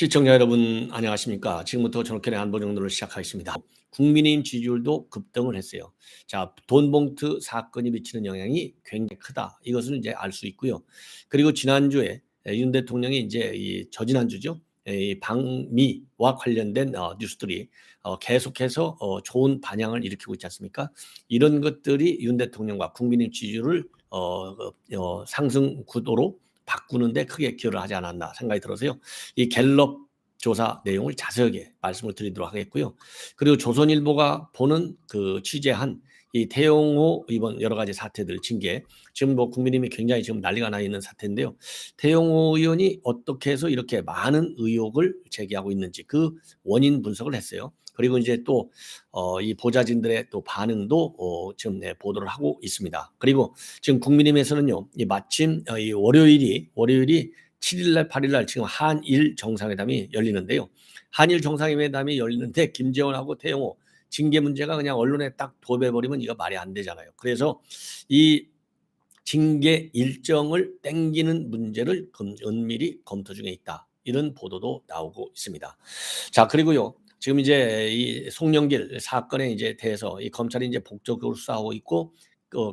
시청자 여러분 안녕하십니까? 지금부터 전국현의 안보 정도를 시작하겠습니다. 국민의힘 지지율도 급등을 했어요. 자, 돈봉투 사건이 미치는 영향이 굉장히 크다. 이것을 이제 알 수 있고요. 그리고 지난주에 윤 대통령이 이제 이 저지난주죠. 이 방미와 관련된 뉴스들이 계속해서 좋은 반향을 일으키고 있지 않습니까? 이런 것들이 윤 대통령과 국민의힘 지지율을 상승 구도로 바꾸는데 크게 기여를 하지 않았나 생각이 들어서요. 이 갤럽 조사 내용을 자세하게 말씀을 드리도록 하겠고요. 그리고 조선일보가 보는 그 취재한 이 태영호 이번 여러 가지 사태들 징계, 지금 뭐 국민의힘이 굉장히 지금 난리가 나 있는 사태인데요. 태영호 의원이 어떻게 해서 이렇게 많은 의혹을 제기하고 있는지 그 원인 분석을 했어요. 그리고 이제 또 이 보좌진들의 또 반응도 지금 보도를 하고 있습니다. 그리고 지금 국민의힘에서는요, 이 마침 이 월요일이 7일 날 8일 날 지금 한일 정상회담이 열리는데요. 한일 정상회담이 열리는데 김재원하고 태영호 징계 문제가 그냥 언론에 딱 도배버리면 이거 말이 안 되잖아요. 그래서 이 징계 일정을 땡기는 문제를 은밀히 검토 중에 있다. 이런 보도도 나오고 있습니다. 자, 그리고요. 지금 이제 이 송영길 사건에 이제 대해서 이 검찰이 이제 복적으로 수사하고 있고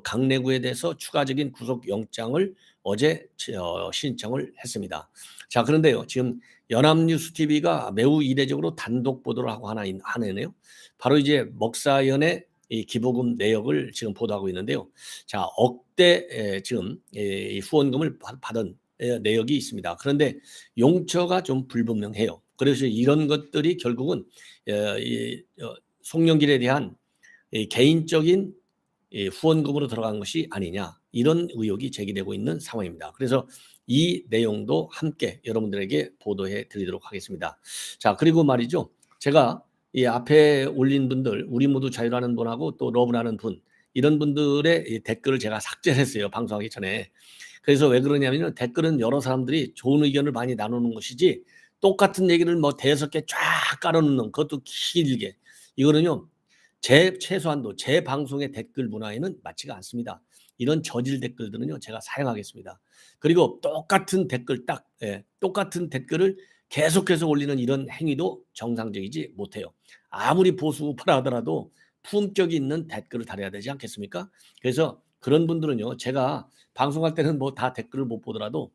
강내구에 대해서 추가적인 구속영장을 어제 신청을 했습니다. 자, 그런데요. 지금 연합뉴스 TV가 매우 이례적으로 단독 보도를 하고 하네요. 바로 이제 먹사연의 이 기부금 내역을 지금 보도하고 있는데요. 자, 억대 지금 이 후원금을 받은 내역이 있습니다. 그런데 용처가 좀 불분명해요. 그래서 이런 것들이 결국은 송영길에 대한 개인적인 후원금으로 들어간 것이 아니냐, 이런 의혹이 제기되고 있는 상황입니다. 그래서 이 내용도 함께 여러분들에게 보도해 드리도록 하겠습니다. 자, 그리고 말이죠. 제가 이 앞에 올린 분들, 우리 모두 자유라는 분하고 또 러브라는 분, 이런 분들의 이 댓글을 제가 삭제를 했어요. 방송하기 전에. 그래서 왜 그러냐면 댓글은 여러 사람들이 좋은 의견을 많이 나누는 것이지 똑같은 얘기를 뭐 대여섯 개 쫙 깔아놓는, 그것도 길게, 이거는요 최소한도 제 방송의 댓글 문화에는 맞지가 않습니다. 이런 저질 댓글들은요 제가 사용하겠습니다. 그리고 똑같은 댓글 똑같은 댓글을 계속해서 올리는 이런 행위도 정상적이지 못해요. 아무리 보수 우파라 하더라도 품격이 있는 댓글을 달아야 되지 않겠습니까? 그래서 그런 분들은요, 제가 방송할 때는 뭐 다 댓글을 못 보더라도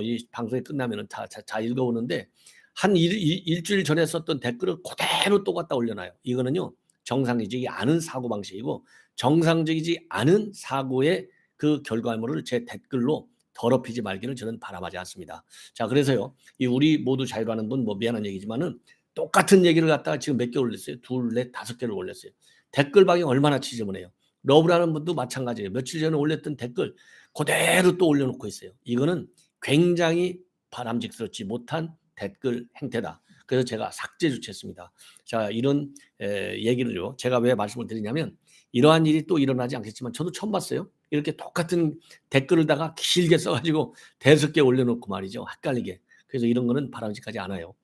이 방송이 끝나면은 다 읽어오는데 한 일주일 전에 썼던 댓글을 그대로 똑같다 올려놔요. 이거는요 정상적이지 않은 사고 방식이고 정상적이지 않은 사고의 그 결과물을 제 댓글로 더럽히지 말기를 저는 바람하지 않습니다. 자, 그래서요, 이 우리 모두 자유라는 분, 뭐 미안한 얘기지만은 똑같은 얘기를 갖다가 지금 몇 개 올렸어요. 둘, 넷, 다섯 개를 올렸어요. 댓글방이 얼마나 지저분해요. 러브라는 분도 마찬가지예요. 며칠 전에 올렸던 댓글 그대로 또 올려놓고 있어요. 이거는 굉장히 바람직스럽지 못한 댓글 행태다. 그래서 제가 삭제 조치했습니다. 자, 이런 얘기를요, 제가 왜 말씀을 드리냐면 이러한 일이 또 일어나지 않겠지만 저도 처음 봤어요. 이렇게 똑같은 댓글을다가 길게 써가지고 대여섯 개 올려놓고 말이죠, 헷갈리게. 그래서 이런 거는 바람직하지 않아요.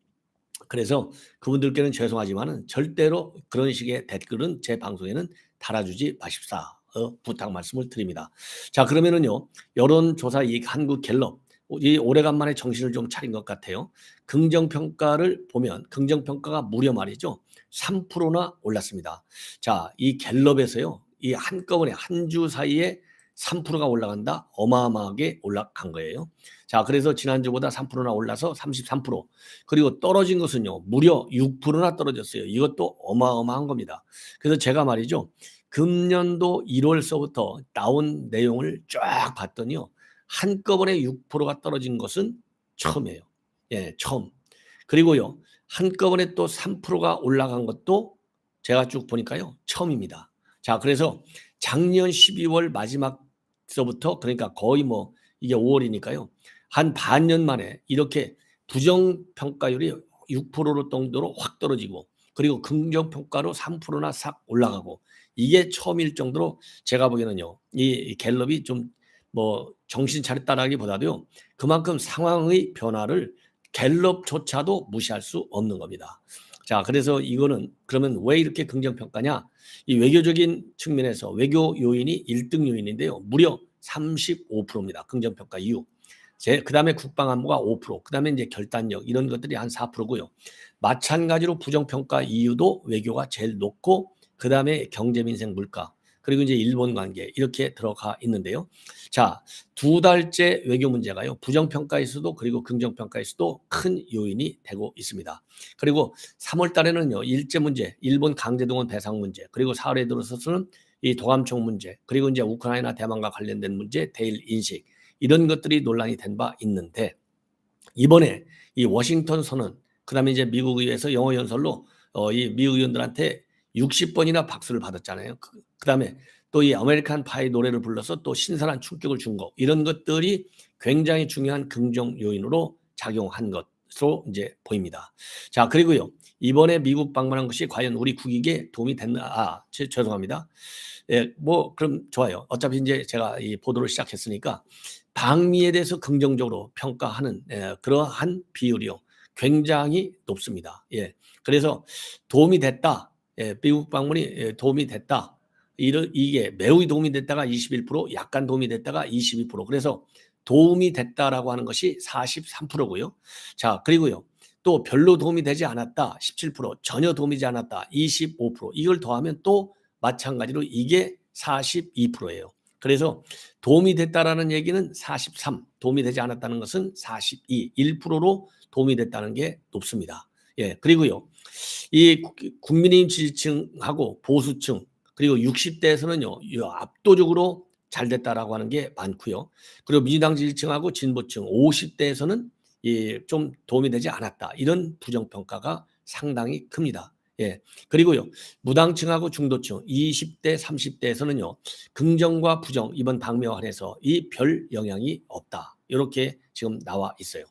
그래서 그분들께는 죄송하지만은 절대로 그런 식의 댓글은 제 방송에는 달아주지 마십사, 부탁 말씀을 드립니다. 자, 그러면은요, 여론조사 이 한국 갤럽 이 오래간만에 정신을 좀 차린 것 같아요. 긍정평가를 보면 긍정평가가 무려 말이죠 3%나 올랐습니다. 자, 이 갤럽에서요, 이 한꺼번에 한 주 사이에 3%가 올라간다, 어마어마하게 올라간 거예요. 자, 그래서 지난주보다 3%나 올라서 33%, 그리고 떨어진 것은요 무려 6%나 떨어졌어요. 이것도 어마어마한 겁니다. 그래서 제가 말이죠, 금년도 1월서부터 나온 내용을 쫙 봤더니요 한꺼번에 6%가 떨어진 것은 처음이에요. 예, 처음. 그리고요 한꺼번에 또 3%가 올라간 것도 제가 쭉 보니까요 처음입니다. 자, 그래서 작년 12월 마지막서부터, 그러니까 거의 뭐 이게 5월이니까요 한 반년 만에 이렇게 부정평가율이 6% 정도로 확 떨어지고, 그리고 긍정평가로 3%나 싹 올라가고, 이게 처음일 정도로 제가 보기에는요 이 갤럽이 좀 뭐 정신 차렸다라기보다도요 그만큼 상황의 변화를 갤럽조차도 무시할 수 없는 겁니다. 자, 그래서 이거는 그러면 왜 이렇게 긍정평가냐, 이 외교적인 측면에서 외교 요인이 1등 요인인데요 무려 35%입니다. 긍정평가 이후 그다음에 국방안보가 5%, 그다음에 이제 결단력 이런 것들이 한 4%고요. 마찬가지로 부정평가 이유도 외교가 제일 높고 그다음에 경제, 민생, 물가 그리고 이제 일본 관계 이렇게 들어가 있는데요. 자, 2달째 외교 문제가요. 부정평가에서도 그리고 긍정평가에서도 큰 요인이 되고 있습니다. 그리고 3월 달에는요. 일제 문제, 일본 강제동원 배상 문제, 그리고 4월에 들어서서는 이 도감청 문제, 그리고 이제 우크라이나 대만과 관련된 문제, 대일 인식 이런 것들이 논란이 된 바 있는데 이번에 이 워싱턴 선언, 그다음에 이제 미국 의회에서 영어 연설로 이 미국 의원들한테 60번이나 박수를 받았잖아요. 그다음에 또 이 아메리칸 파이 노래를 불러서 또 신선한 충격을 준 거 이런 것들이 굉장히 중요한 긍정 요인으로 작용한 것으로 이제 보입니다. 자, 그리고요. 이번에 미국 방문한 것이 과연 우리 국익에 도움이 됐나? 죄송합니다. 예, 뭐 그럼 좋아요. 어차피 이제 제가 이 보도를 시작했으니까 방미에 대해서 긍정적으로 평가하는 그러한 비율이요. 굉장히 높습니다. 예. 그래서 도움이 됐다. 예, 미국 방문이 도움이 됐다. 이게 매우 도움이 됐다가 21%, 약간 도움이 됐다가 22%. 그래서 도움이 됐다라고 하는 것이 43%고요. 자, 그리고요. 또 별로 도움이 되지 않았다. 17%, 전혀 도움이 되지 않았다. 25%. 이걸 더하면 또 마찬가지로 이게 42%예요. 그래서 도움이 됐다라는 얘기는 43, 도움이 되지 않았다는 것은 42, 1%로 도움이 됐다는 게 높습니다. 예, 그리고요. 이 국민의힘 지지층하고 보수층 그리고 60대에서는요. 압도적으로 잘 됐다라고 하는 게 많고요. 그리고 민주당 지지층하고 진보층 50대에서는 좀 도움이 되지 않았다. 이런 부정평가가 상당히 큽니다. 예. 그리고요. 무당층하고 중도층 20대, 30대에서는요. 긍정과 부정 이번 방미와 관해서 이 별 영향이 없다. 이렇게 지금 나와 있어요.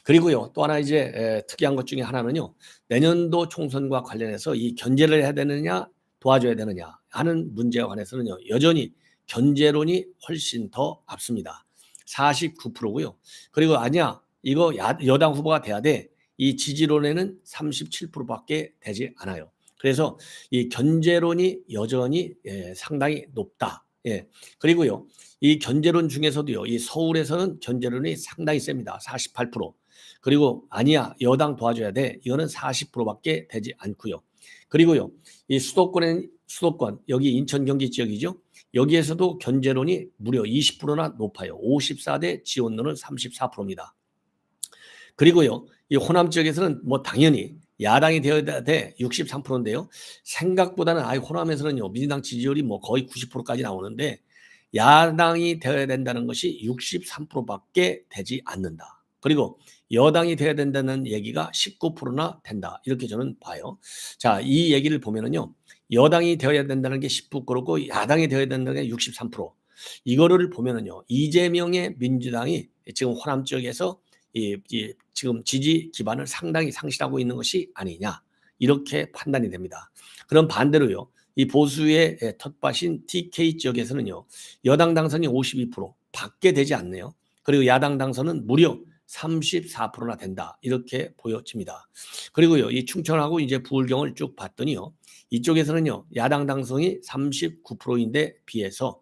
그리고요. 또 하나 이제 특이한 것 중에 하나는요. 내년도 총선과 관련해서 이 견제를 해야 되느냐 도와줘야 되느냐 하는 문제와 관해서는요. 여전히 견제론이 훨씬 더 앞섭니다. 49%고요. 그리고 아니야. 이거 여당 후보가 돼야 돼. 이 지지론에는 37%밖에 되지 않아요. 그래서 이 견제론이 여전히 상당히 높다. 예. 그리고요. 이 견제론 중에서도요. 이 서울에서는 견제론이 상당히 셉니다. 48%. 그리고 아니야. 여당 도와줘야 돼. 이거는 40%밖에 되지 않고요. 그리고요. 이 수도권 여기 인천 경기 지역이죠. 여기에서도 견제론이 무려 20%나 높아요. 54대 지원론은 34%입니다. 그리고요. 이 호남 지역에서는 뭐 당연히 야당이 되어야 돼 63%인데요. 생각보다는 호남에서는요. 민주당 지지율이 뭐 거의 90%까지 나오는데 야당이 되어야 된다는 것이 63%밖에 되지 않는다. 그리고 여당이 되어야 된다는 얘기가 19%나 된다. 이렇게 저는 봐요. 자, 이 얘기를 보면은요. 여당이 되어야 된다는 게 19%고 야당이 되어야 된다는 게 63%. 이거를 보면은요. 이재명의 민주당이 지금 호남 지역에서 지금 지지 기반을 상당히 상실하고 있는 것이 아니냐. 이렇게 판단이 됩니다. 그럼 반대로요. 이 보수의 텃밭인 TK 지역에서는요. 여당 당선이 52% 밖에 되지 않네요. 그리고 야당 당선은 무려 34%나 된다. 이렇게 보여집니다. 그리고요. 이 충청하고 이제 부울경을 쭉 봤더니요. 이쪽에서는요. 야당 당선이 39%인데 비해서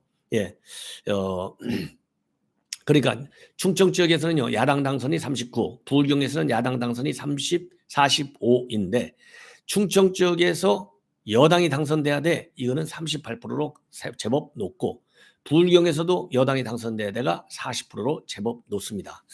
그러니까 충청 지역에서는요. 야당 당선이 39, 부울경에서는 야당 당선이 30, 45인데 충청 지역에서 여당이 당선돼야 돼. 이거는 38%로 제법 높고 부울경에서도 여당이 당선돼야 돼가 40%로 제법 높습니다.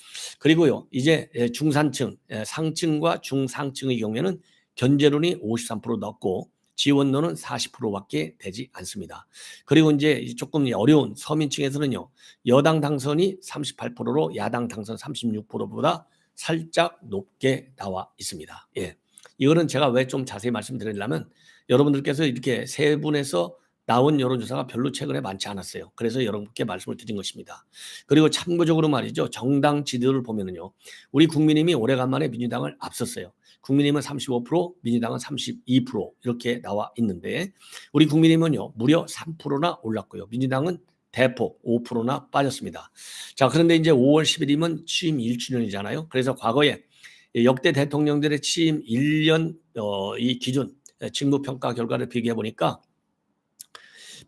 그리고요. 이제 중산층, 상층과 중상층의 경우에는 견제론이 53% 높고 지원론은 40%밖에 되지 않습니다. 그리고 이제 조금 어려운 서민층에서는요. 여당 당선이 38%로 야당 당선 36%보다 살짝 높게 나와 있습니다. 예. 이거는 제가 왜 좀 자세히 말씀드리려면 여러분들께서 이렇게 세 분에서 나온 여론조사가 별로 최근에 많지 않았어요. 그래서 여러분께 말씀을 드린 것입니다. 그리고 참고적으로 말이죠. 정당 지지도를 보면은요. 우리 국민의힘이 오래간만에 민주당을 앞섰어요. 국민의힘은 35%, 민주당은 32% 이렇게 나와 있는데 우리 국민의힘은요. 무려 3%나 올랐고요. 민주당은 대폭 5%나 빠졌습니다. 자, 그런데 이제 5월 10일이면 취임 1주년이잖아요. 그래서 과거에 역대 대통령들의 취임 1년 이 기준 직무평가 결과를 비교해 보니까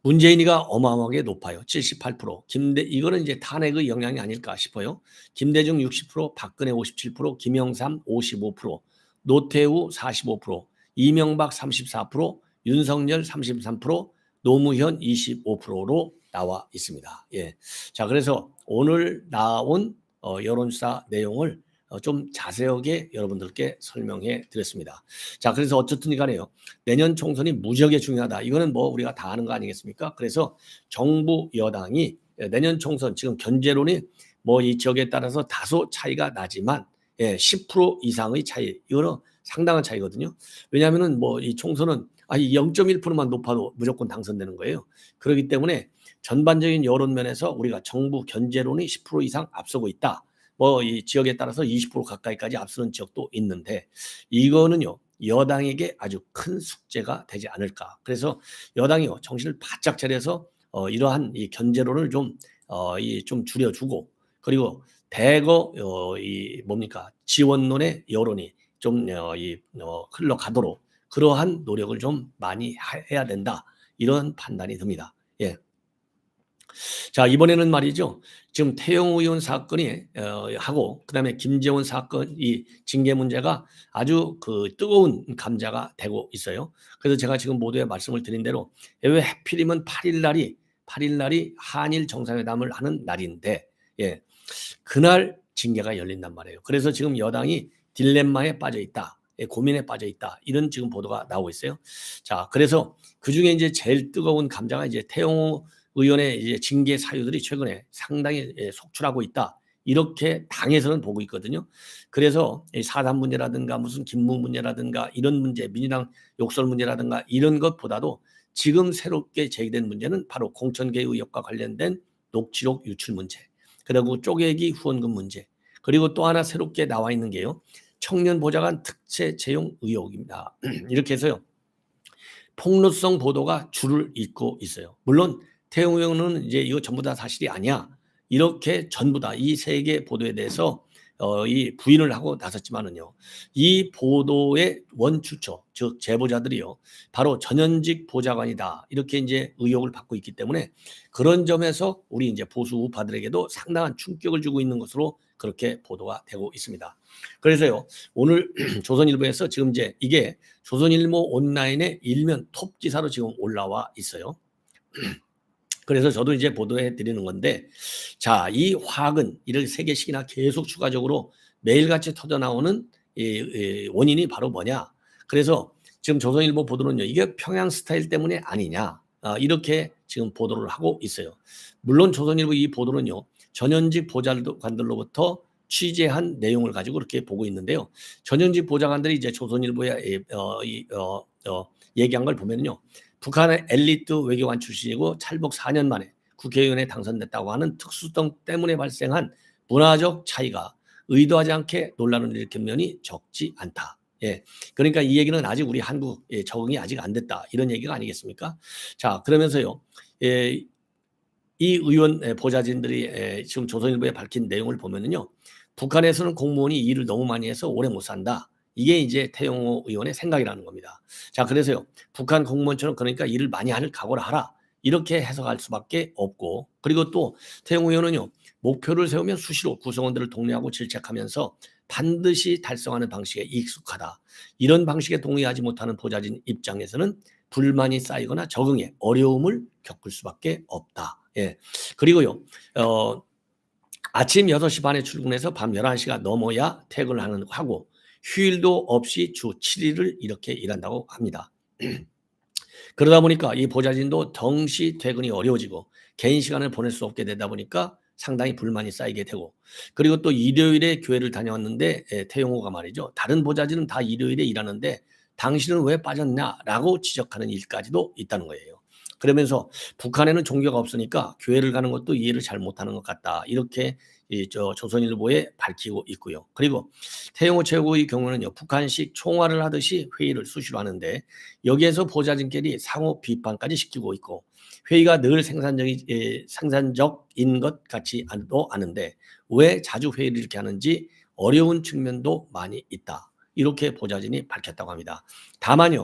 문재인이가 어마어마하게 높아요. 78%. 이거는 이제 탄핵의 영향이 아닐까 싶어요. 김대중 60%, 박근혜 57%, 김영삼 55%, 노태우 45%, 이명박 34%, 윤석열 33%, 노무현 25%로 나와 있습니다. 예. 자, 그래서 오늘 나온 여론조사 내용을 좀 자세하게 여러분들께 설명해 드렸습니다. 자, 그래서 어쨌든 간에요. 내년 총선이 무지하게 중요하다. 이거는 뭐 우리가 다 아는 거 아니겠습니까? 그래서 정부 여당이 내년 총선 지금 견제론이 뭐 이 지역에 따라서 다소 차이가 나지만 10% 이상의 차이, 이거는 상당한 차이거든요. 왜냐하면은 뭐 이 총선은 0.1%만 높아도 무조건 당선되는 거예요. 그렇기 때문에 전반적인 여론 면에서 우리가 정부 견제론이 10% 이상 앞서고 있다. 뭐 이 지역에 따라서 20% 가까이까지 앞서는 지역도 있는데 이거는요. 여당에게 아주 큰 숙제가 되지 않을까. 그래서 여당이요. 정신을 바짝 차려서 이러한 이 견제론을 좀 줄여주고, 그리고 대거 이 뭡니까 지원론의 여론이 좀 흘러가도록 그러한 노력을 좀 많이 해야 된다. 이런 판단이 듭니다. 예. 자, 이번에는 말이죠. 지금 태영호 의원 사건이 하고 그다음에 김재원 사건 이 징계 문제가 아주 그 뜨거운 감자가 되고 있어요. 그래서 제가 지금 모두에 말씀을 드린 대로 왜 하필이면 8일 날이 한일 정상회담을 하는 날인데 그날 징계가 열린단 말이에요. 그래서 지금 여당이 딜레마에 빠져 있다. 고민에 빠져 있다. 이런 지금 보도가 나오고 있어요. 자, 그래서 그중에 이제 제일 뜨거운 감자가 이제 태영호 의원의 이제 징계 사유들이 최근에 상당히 속출하고 있다. 이렇게 당에서는 보고 있거든요. 그래서 사단 문제라든가 무슨 김무 문제라든가 이런 문제, 민주당 욕설 문제라든가 이런 것보다도 지금 새롭게 제기된 문제는 바로 공천개 의혹과 관련된 녹취록 유출 문제, 그리고 쪼개기 후원금 문제, 그리고 또 하나 새롭게 나와 있는 게요. 청년 보좌관 특채 채용 의혹입니다. 이렇게 해서요. 폭로성 보도가 줄을 잇고 있어요. 물론 태용 의원은 이제 이거 전부 다 사실이 아니야. 이렇게 전부 다 이 세 개 보도에 대해서 이 부인을 하고 나섰지만은요. 이 보도의 원추처, 즉 제보자들이요. 바로 전현직 보좌관이다. 이렇게 이제 의혹을 받고 있기 때문에 그런 점에서 우리 이제 보수 우파들에게도 상당한 충격을 주고 있는 것으로 그렇게 보도가 되고 있습니다. 그래서요. 오늘 조선일보에서 지금 이제 이게 조선일보 온라인의 일면 톱 기사로 지금 올라와 있어요. 그래서 저도 이제 보도해 드리는 건데, 자, 이 화근 이렇게 3개씩이나 계속 추가적으로 매일같이 터져 나오는 이 원인이 바로 뭐냐? 그래서 지금 조선일보 보도는요, 이게 평양 스타일 때문에 아니냐? 이렇게 지금 보도를 하고 있어요. 물론 조선일보 이 보도는요, 전현직 보좌관들로부터 취재한 내용을 가지고 그렇게 보고 있는데요. 전현직 보좌관들이 이제 조선일보에 얘기한 걸 보면요. 북한의 엘리트 외교관 출신이고 찰복 4년 만에 국회의원에 당선됐다고 하는 특수성 때문에 발생한 문화적 차이가 의도하지 않게 논란을 일으킨 면이 적지 않다. 그러니까 이 얘기는 아직 우리 한국 적응이 아직 안 됐다. 이런 얘기가 아니겠습니까? 자, 그러면서요. 이 의원 보좌진들이 지금 조선일보에 밝힌 내용을 보면은요. 북한에서는 공무원이 일을 너무 많이 해서 오래 못 산다. 이게 이제 태영호 의원의 생각이라는 겁니다. 자, 그래서요. 북한 공무원처럼 그러니까 일을 많이 할 각오를 하라. 이렇게 해석할 수밖에 없고, 그리고 또 태영호 의원은요. 목표를 세우면 수시로 구성원들을 독려하고 질책하면서 반드시 달성하는 방식에 익숙하다. 이런 방식에 동의하지 못하는 보좌진 입장에서는 불만이 쌓이거나 적응에 어려움을 겪을 수밖에 없다. 그리고요. 아침 6시 반에 출근해서 밤 11시가 넘어야 퇴근을 하고 휴일도 없이 주 7일을 이렇게 일한다고 합니다. 그러다 보니까 이 보좌진도 정시 퇴근이 어려워지고 개인 시간을 보낼 수 없게 되다 보니까 상당히 불만이 쌓이게 되고, 그리고 또 일요일에 교회를 다녀왔는데 태용호가 말이죠. 다른 보좌진은 다 일요일에 일하는데 당신은 왜 빠졌냐라고 지적하는 일까지도 있다는 거예요. 그러면서 북한에는 종교가 없으니까 교회를 가는 것도 이해를 잘 못하는 것 같다. 이렇게 조선일보에 밝히고 있고요. 그리고 태영호 최고의 경우는요. 북한식 총화를 하듯이 회의를 수시로 하는데 여기에서 보좌진끼리 상호 비판까지 시키고 있고, 회의가 늘 생산적인 것 같지도 않은데 왜 자주 회의를 이렇게 하는지 어려운 측면도 많이 있다. 이렇게 보좌진이 밝혔다고 합니다. 다만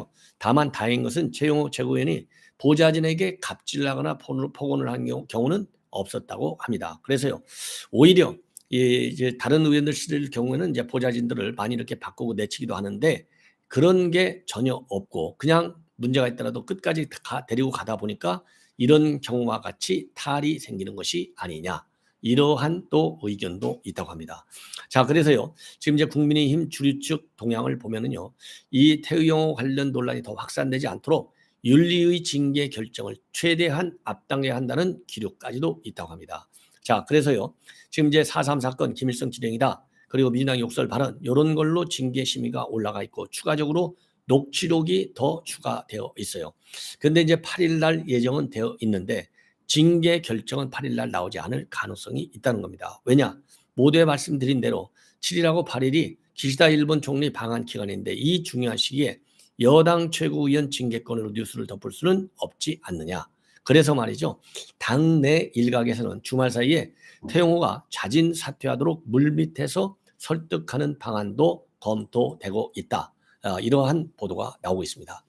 다행인 것은 태영호 최고위원이 보좌진에게 갑질하거나 폭언을 한 경우는 없었다고 합니다. 그래서요, 오히려 이제 다른 의원들 경우에는 이제 보좌진들을 많이 이렇게 바꾸고 내치기도 하는데 그런 게 전혀 없고 그냥 문제가 있더라도 끝까지 데리고 가다 보니까 이런 경우와 같이 탈이 생기는 것이 아니냐. 이러한 또 의견도 있다고 합니다. 자, 그래서요, 지금 이제 국민의힘 주류 측 동향을 보면은요, 이 태의용호 관련 논란이 더 확산되지 않도록 윤리의 징계 결정을 최대한 앞당겨야 한다는 기류까지도 있다고 합니다. 자, 그래서요, 지금 이제 4.3 사건 김일성 진행이다. 그리고 민주당 욕설 발언 이런 걸로 징계 심의가 올라가 있고 추가적으로 녹취록이 더 추가되어 있어요. 그런데 이제 8일 날 예정은 되어 있는데 징계 결정은 8일 날 나오지 않을 가능성이 있다는 겁니다. 왜냐? 모두에 말씀드린 대로 7일하고 8일이 기시다 일본 총리 방한 기간인데 이 중요한 시기에 여당 최고위원 징계권으로 뉴스를 덮을 수는 없지 않느냐. 그래서 말이죠. 당내 일각에서는 주말 사이에 태영호가 자진 사퇴하도록 물밑에서 설득하는 방안도 검토되고 있다. 이러한 보도가 나오고 있습니다.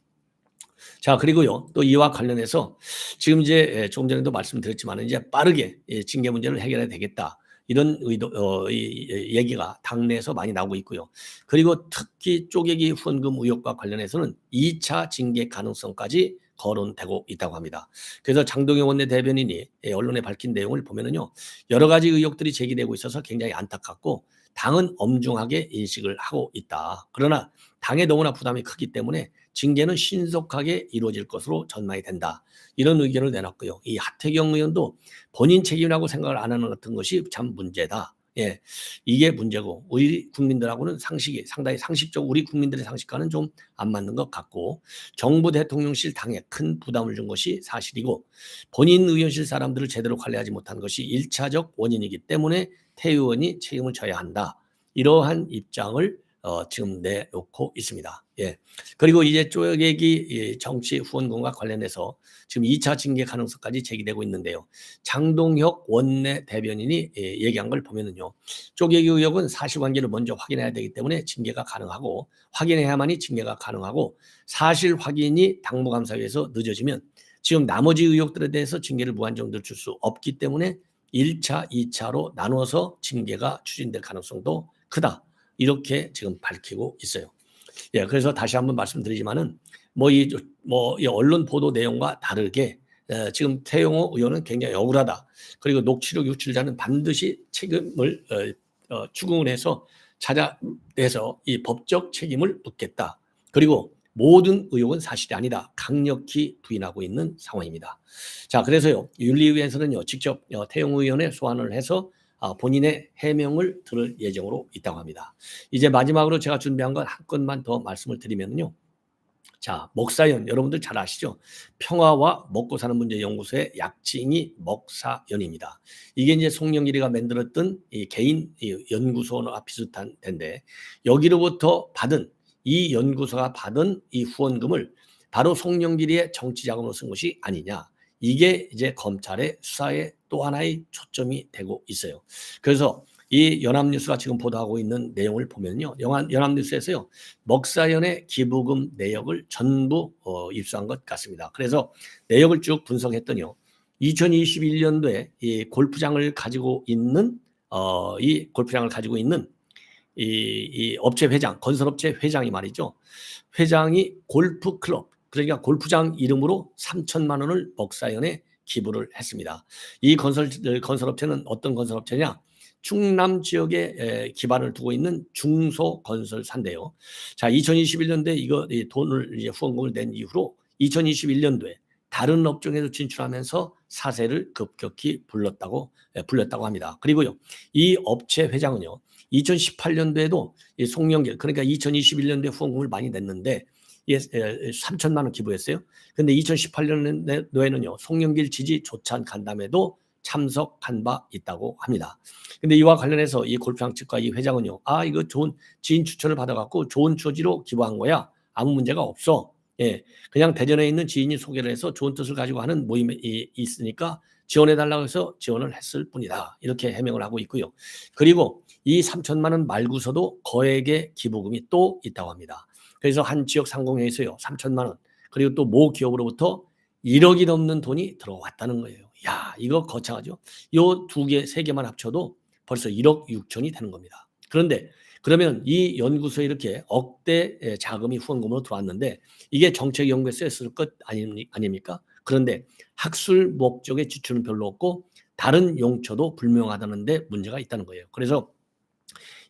자, 그리고요, 또 이와 관련해서 지금 이제 조금 전에도 말씀드렸지만 이제 빠르게 징계 문제를 해결해야 되겠다. 이런 이 얘기가 당내에서 많이 나오고 있고요. 그리고 특히 쪼개기 후원금 의혹과 관련해서는 2차 징계 가능성까지 거론되고 있다고 합니다. 그래서 장동영 원내대변인이 언론에 밝힌 내용을 보면은요, 여러 가지 의혹들이 제기되고 있어서 굉장히 안타깝고 당은 엄중하게 인식을 하고 있다. 그러나 당에 너무나 부담이 크기 때문에 징계는 신속하게 이루어질 것으로 전망이 된다. 이런 의견을 내놨고요. 이 하태경 의원도 본인 책임이라고 생각을 안 하는 같은 것이 참 문제다. 예, 이게 문제고 우리 국민들하고는 상식이 상당히 상식적 우리 국민들의 상식과는 좀 안 맞는 것 같고 정부 대통령실 당에 큰 부담을 준 것이 사실이고 본인 의원실 사람들을 제대로 관리하지 못한 것이 1차적 원인이기 때문에 태 의원이 책임을 져야 한다. 이러한 입장을 지금 내놓고 있습니다. 예. 그리고 이제 쪼개기 정치 후원금과 관련해서 지금 2차 징계 가능성까지 제기되고 있는데요. 장동혁 원내 대변인이 얘기한 걸 보면은요. 쪼개기 의혹은 사실관계를 먼저 확인해야 되기 때문에 징계가 가능하고 확인해야만이 징계가 가능하고 사실 확인이 당무감사위에서 늦어지면 지금 나머지 의혹들에 대해서 징계를 무한정 늦출 수 없기 때문에 1차, 2차로 나눠서 징계가 추진될 가능성도 크다. 이렇게 지금 밝히고 있어요. 예, 그래서 다시 한번 말씀드리지만은 이 언론 보도 내용과 다르게 지금 태영호 의원은 굉장히 억울하다. 그리고 녹취록 유출자는 반드시 책임을 추궁을 해서 찾아내서 이 법적 책임을 묻겠다. 그리고 모든 의혹은 사실이 아니다. 강력히 부인하고 있는 상황입니다. 자, 그래서요 윤리위에서는요 직접 태영호 의원의 소환을 해서 본인의 해명을 들을 예정으로 있다고 합니다. 이제 마지막으로 제가 준비한 건 한 건만 더 말씀을 드리면요. 자, 먹사연 여러분들 잘 아시죠? 평화와 먹고 사는 문제 연구소의 약칭이 먹사연입니다. 이게 이제 송영길이가 만들었던 이 개인 연구소와 비슷한 데인데 여기로부터 받은 이 연구소가 받은 이 후원금을 바로 송영길이의 정치 자금으로 쓴 것이 아니냐. 이게 이제 검찰의 수사의 또 하나의 초점이 되고 있어요. 그래서 이 연합뉴스가 지금 보도하고 있는 내용을 보면요. 연합뉴스에서요. 먹사연의 기부금 내역을 전부 입수한 것 같습니다. 그래서 내역을 쭉 분석했더니요. 2021년도에 이 골프장을 가지고 있는 이 업체 회장, 건설업체 회장이 말이죠. 회장이 골프클럽, 그러니까 골프장 이름으로 3천만 원을 먹사연에 기부를 했습니다. 이 건설업체는 어떤 건설업체냐? 충남 지역에 기반을 두고 있는 중소건설사인데요. 자, 2021년도에 이 돈을 이제 후원금을 낸 이후로 2021년도에 다른 업종에도 진출하면서 사세를 급격히 불렸다고 합니다. 그리고요, 이 업체 회장은요, 2018년도에도 이 송영길, 그러니까 2021년도에 후원금을 많이 냈는데 3천만 원 기부했어요. 그런데 2018년도에는요, 송영길 지지 조찬 간담회도 참석한 바 있다고 합니다. 근데 이와 관련해서 이 골프장 측과 이 회장은요, 이거 좋은 지인 추천을 받아갖고 좋은 처지로 기부한 거야. 아무 문제가 없어. 예, 그냥 대전에 있는 지인이 소개를 해서 좋은 뜻을 가지고 하는 모임이 있으니까 지원해달라고 해서 지원을 했을 뿐이다. 이렇게 해명을 하고 있고요. 그리고 이 3천만 원 말고서도 거액의 기부금이 또 있다고 합니다. 그래서 한 지역 상공회에서요, 3천만 원, 그리고 또 모 기업으로부터 1억이 넘는 돈이 들어왔다는 거예요. 야, 이거 거창하죠. 요 두 개, 세 개만 합쳐도 벌써 1억 6천이 되는 겁니다. 그런데 그러면 이 연구소에 이렇게 억대 자금이 후원금으로 들어왔는데 이게 정책 연구에 쓰였을 것 아닙니까? 그런데 학술 목적의 지출은 별로 없고 다른 용처도 불명하다는데 문제가 있다는 거예요. 그래서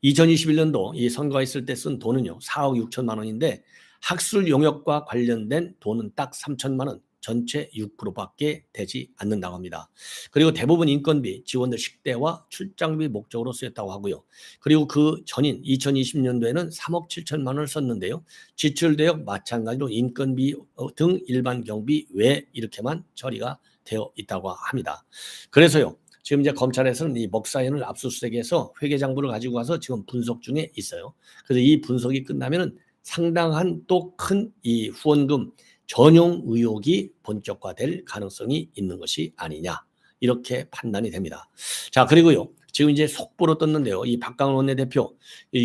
2021년도 이 선거했을 때 쓴 돈은요 4억 6천만 원인데 학술 용역과 관련된 돈은 딱 3천만 원, 전체 6%밖에 되지 않는다고 합니다. 그리고 대부분 인건비, 직원들 식대와 출장비 목적으로 쓰였다고 하고요. 그리고 그 전인 2020년도에는 3억 7천만 원을 썼는데요. 지출 대역 마찬가지로 인건비 등 일반 경비 외 이렇게만 처리가 되어 있다고 합니다. 그래서요. 지금 이제 검찰에서는 이 먹사연을 압수수색해서 회계장부를 가지고 와서 지금 분석 중에 있어요. 그래서 이 분석이 끝나면은 상당한 또 큰 이 후원금 전용 의혹이 본격화될 가능성이 있는 것이 아니냐 이렇게 판단이 됩니다. 자, 그리고요. 지금 이제 속보로 떴는데요. 이 박강원 원내대표,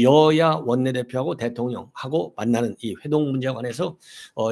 여야 원내대표하고 대통령하고 만나는 이 회동 문제에 관해서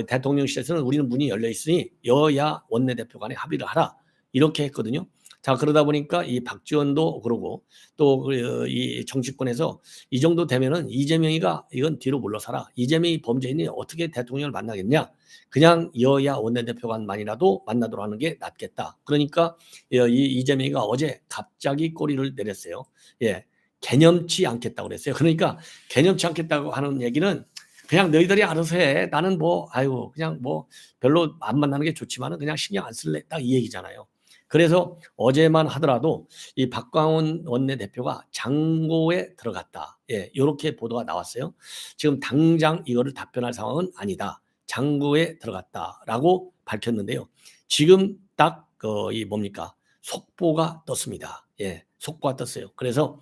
대통령실에서는 우리는 문이 열려 있으니 여야 원내대표 간에 합의를 하라 이렇게 했거든요. 자, 그러다 보니까 이 박지원도 그러고 또 이 정치권에서 이 정도 되면은 이재명이가 이건 뒤로 물러서라. 이재명이 범죄인이 어떻게 대통령을 만나겠냐? 그냥 여야 원내대표간만이라도 만나도록 하는 게 낫겠다. 그러니까 이 이재명이가 어제 갑자기 꼬리를 내렸어요. 예. 개념치 않겠다고 그랬어요. 그러니까 개념치 않겠다고 하는 얘기는 그냥 너희들이 알아서 해. 나는 뭐 아이고 그냥 뭐 별로 안 만나는 게 좋지만은 그냥 신경 안 쓸래. 딱 이 얘기잖아요. 그래서 어제만 하더라도 이 박광원 원내대표가 장고에 들어갔다. 예, 이렇게 보도가 나왔어요. 지금 당장 이거를 답변할 상황은 아니다. 장고에 들어갔다라고 밝혔는데요. 지금 딱 이 뭡니까? 속보가 떴습니다. 예, 속보가 떴어요. 그래서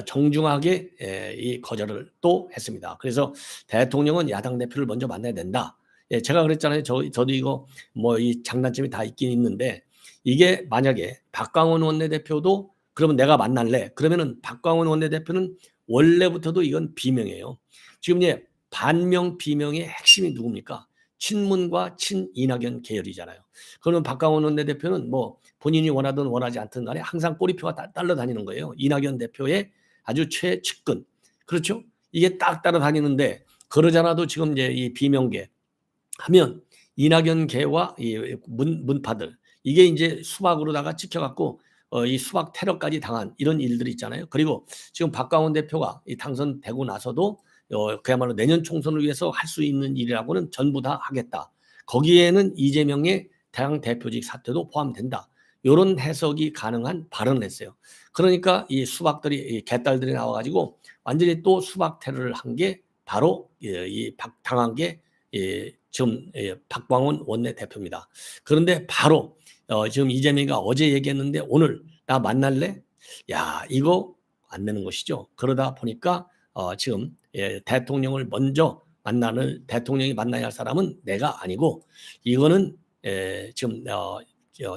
정중하게 이 거절을 또 했습니다. 그래서 대통령은 야당 대표를 먼저 만나야 된다. 예, 제가 그랬잖아요. 저도 이거 뭐 이 장단점이 다 있긴 있는데 이게 만약에 박광원 원내대표도 그러면 내가 만날래. 그러면은 박광원 원내대표는 원래부터도 이건 비명이에요. 지금 이제 반명 비명의 핵심이 누굽니까? 친문과 친이낙연 계열이잖아요. 그러면 박광원 원내대표는 뭐 본인이 원하든 원하지 않든 간에 항상 꼬리표가 딸려다니는 거예요. 이낙연 대표의 아주 최측근. 그렇죠? 이게 딱 따라다니는데 그러잖아도 지금 이제 이 비명계 하면 이낙연계와 이 문파들 이게 이제 수박으로다가 찍혀갖고 이 수박 테러까지 당한 이런 일들이 있잖아요. 그리고 지금 박광원 대표가 이 당선되고 나서도 그야말로 내년 총선을 위해서 할 수 있는 일이라고는 전부 다 하겠다. 거기에는 이재명의 당 대표직 사퇴도 포함된다. 이런 해석이 가능한 발언을 했어요. 그러니까 이 수박들이 이 개딸들이 나와가지고 완전히 또 수박 테러를 한 게 바로 이 당한 게 지금 박광원 원내대표입니다. 그런데 바로 지금 이재명이가 어제 얘기했는데 오늘 나 만날래? 야, 이거 안 되는 것이죠. 그러다 보니까 지금 대통령을 먼저 대통령이 만나야 할 사람은 내가 아니고 이거는 지금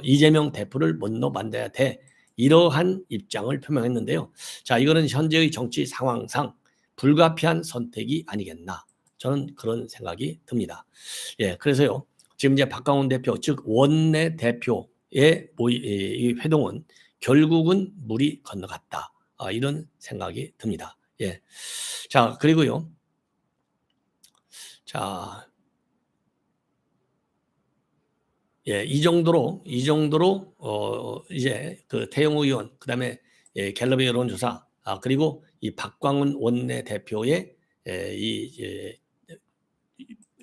이재명 대표를 먼저 만나야 돼. 이러한 입장을 표명했는데요. 자, 이거는 현재의 정치 상황상 불가피한 선택이 아니겠나. 저는 그런 생각이 듭니다. 예, 그래서요. 지금 이제 박광원 대표, 즉 원내 대표의 이 회동은 결국은 물이 건너갔다. 이런 생각이 듭니다. 예. 자, 그리고요. 자, 예, 이 정도로 이제 그 태영호 의원, 그다음에 갤럽의 여론조사, 그리고 이 박광원 원내 대표의 이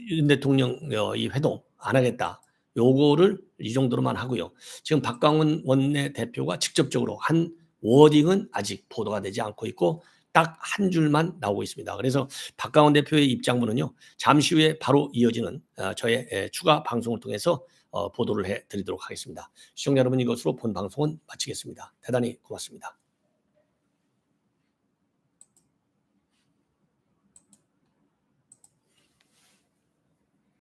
윤 대통령 이 회동 안 하겠다. 요거를 이 정도로만 하고요. 지금 박광원 원내대표가 직접적으로 한 워딩은 아직 보도가 되지 않고 있고 딱 한 줄만 나오고 있습니다. 그래서 박광원 대표의 입장문은요. 잠시 후에 바로 이어지는 저의 추가 방송을 통해서 보도를 해드리도록 하겠습니다. 시청자 여러분, 이것으로 본 방송은 마치겠습니다. 대단히 고맙습니다.